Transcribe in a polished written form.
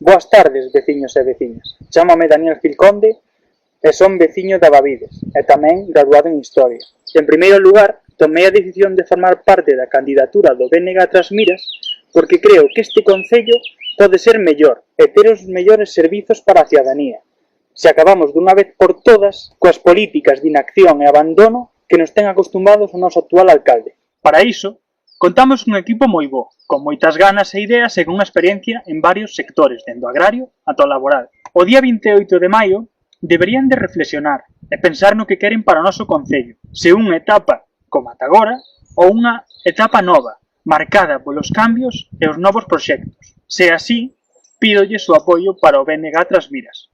Boas tardes, veciños e veciñas. Chámame Daniel Gil Conde e son veciño de Abavides e tamén graduado en Historia. En primeiro lugar, tomei a decisión de formar parte da candidatura do BNG Trasmiras porque creo que este concello pode ser mellor e ter os mellores servizos para a cidadanía. Se acabamos dunha vez por todas coas políticas de inacción e abandono que nos ten acostumbrados o noso actual alcalde. Para iso, contamos un equipo moi bo, con moitas ganas e ideas e con unha experiencia en varios sectores, dende o agrario ata o laboral. O día 28 de maio deberían de reflexionar e pensar no que queren para o noso concello, se unha etapa como ata agora ou unha etapa nova, marcada polos cambios e os novos proxectos. Se así, pídolles o apoio para o BNG Trasmiras.